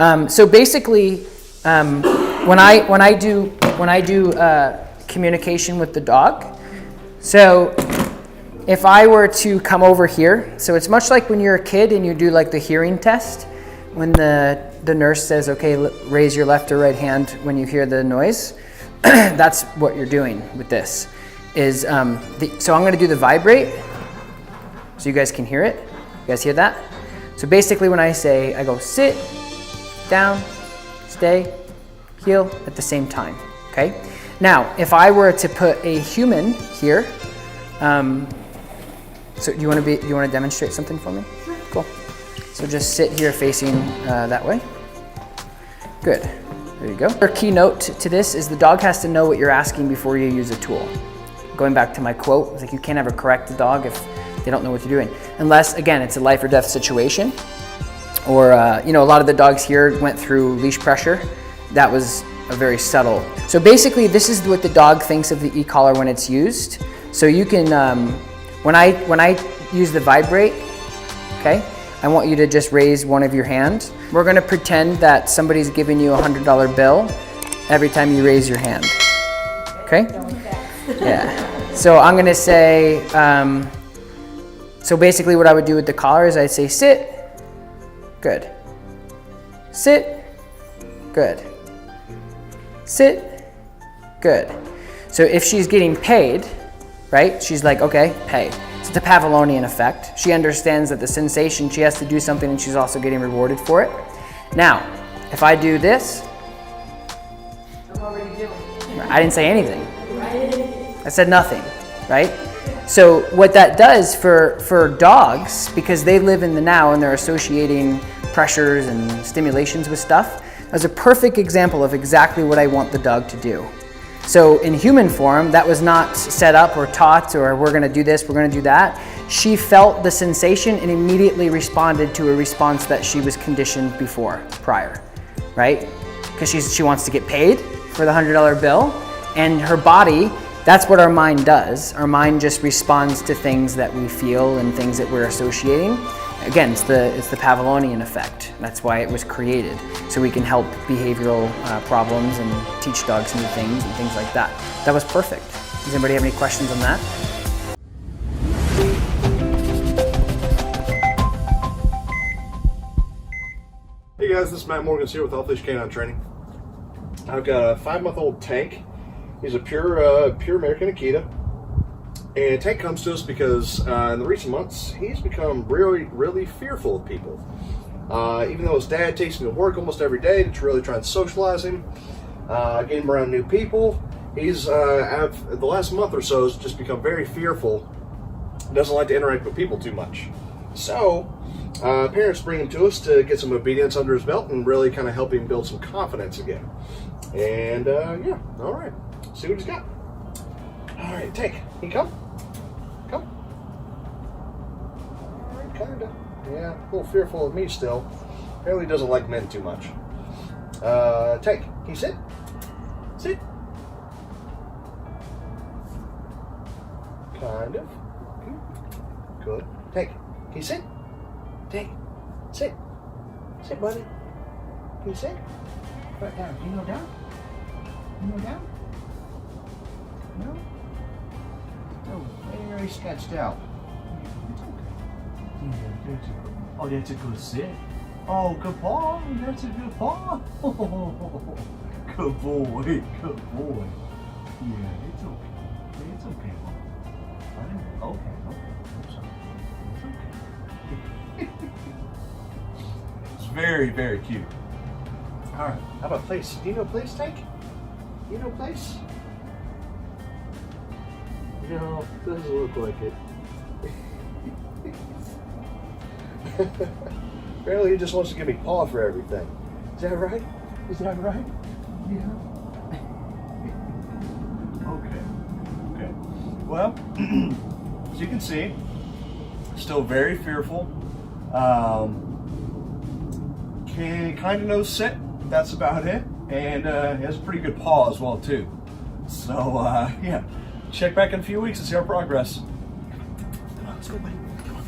So basically, when I do communication with the dog, so if I were to come over here, so it's much like when you're a kid and you do like the hearing test, when the nurse says, okay, raise your left or right hand when you hear the noise. That's what you're doing with this. So I'm going to do the vibrate, so you guys can hear it. You guys hear that? So basically when I go sit, down, stay, heel at the same time, okay? Now, if I were to put a human here, so you want to demonstrate something for me? Sure. Cool. So just sit here facing that way. Good. There you go. Our keynote to this is the dog has to know what you're asking before you use a tool. Going back to my quote, it's like you can't ever correct the dog if they don't know what you're doing. Unless, again, it's a life or death situation. Or, a lot of the dogs here went through leash pressure. That was a very subtle. So basically, this is what the dog thinks of the e-collar when it's used. So you can, when I use the vibrate, okay, I want you to just raise one of your hands. We're gonna pretend that somebody's giving you a $100 bill every time you raise your hand, okay? Yeah, so I'm gonna say, so basically what I would do with the collar is I'd say sit, good. Sit, good. Sit, good. So if she's getting paid, right, she's like, okay, pay. It's the Pavlovian effect. She understands that the sensation, she has to do something and she's also getting rewarded for it. Now, if I do this, what were you doing? I didn't say anything. I said nothing, right? So what that does for dogs, because they live in the now and they're associating pressures and stimulations with stuff, that's a perfect example of exactly what I want the dog to do. So in human form, that was not set up or taught or we're gonna do this, we're gonna do that. She felt the sensation and immediately responded to a response that she was conditioned prior, right? Because she wants to get paid for the $100 bill, and her body, that's what our mind does. Our mind just responds to things that we feel and things that we're associating. Again, it's the Pavlovian effect. That's why it was created. So we can help behavioral problems and teach dogs new things and things like that. That was perfect. Does anybody have any questions on that? Hey guys, this is Matt Morgan here with Off Leash Canine Training. I've got a 5-month-old Tank. He's a pure American Akita. And Tank comes to us because in the recent months, he's become really fearful of people. Even though his dad takes him to work almost every day to really try and socialize him, get him around new people, he's, the last month or so, has just become very fearful. Doesn't like to interact with people too much. So, parents bring him to us to get some obedience under his belt and really kind of help him build some confidence again. And yeah, all right, see what he's got. All right, Tank, can you come? Come. All right, kinda. Yeah, a little fearful of me still. Apparently doesn't like men too much. Tank, can you sit? Sit. Kind of. Good. Tank, can you sit? Tank, sit. Sit, buddy. Can you sit? Right down. Can you go down? Can you go down? No? Oh, very sketched out. It's okay. Yeah, oh, that's a good sit. Oh, good ball. That's a good ball. Oh, good boy. Good boy. Yeah, it's okay. It's okay. Okay. I'm sorry. It's okay. It's very cute. All right. How about place? Do you know place, Tank? You know place? No, doesn't look like it. Apparently he just wants to give me paw for everything. Is that right? Is that right? Yeah. Okay. Well, as you can see, still very fearful. Can kind of know sit. That's about it. And he has a pretty good paw as well too. So yeah. Check back in a few weeks and see our progress. Come on, let's go, buddy. Come on.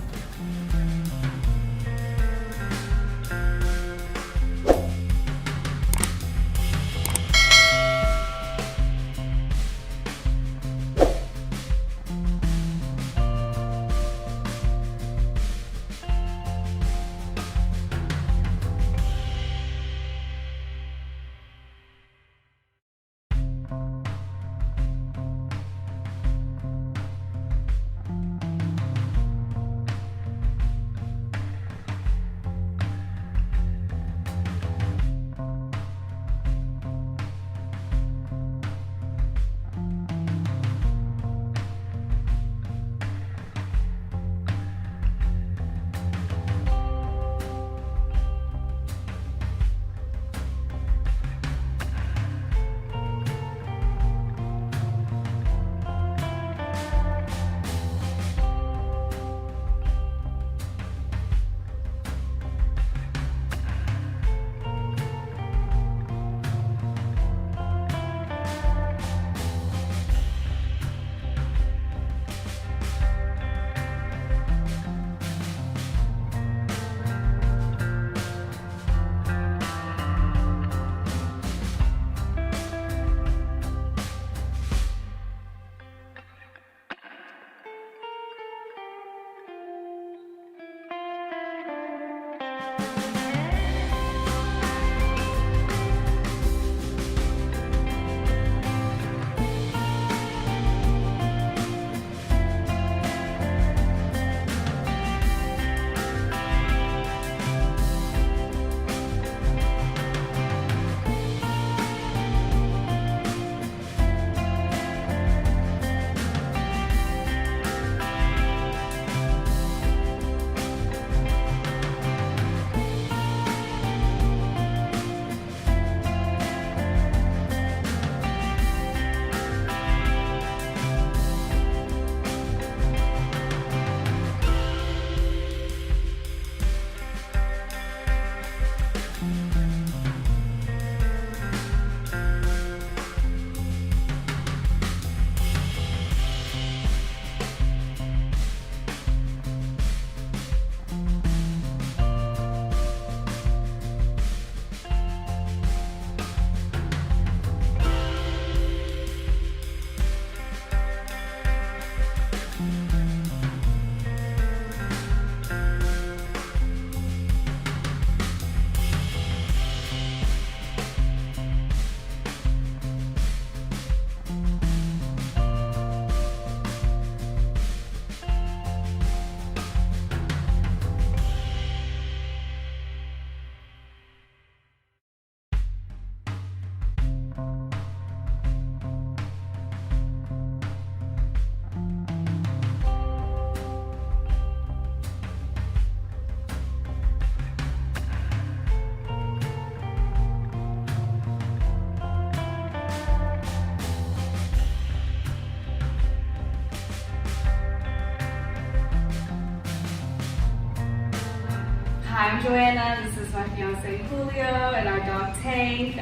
I'm Joanna, this is my fiance Julio, and our dog Tank.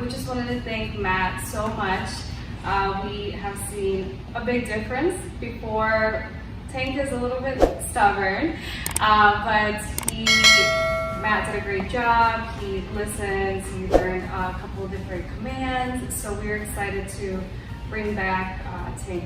We just wanted to thank Matt so much. We have seen a big difference. Before, Tank is a little bit stubborn, but Matt did a great job. He listens, he learned a couple of different commands, so we're excited to bring back Tank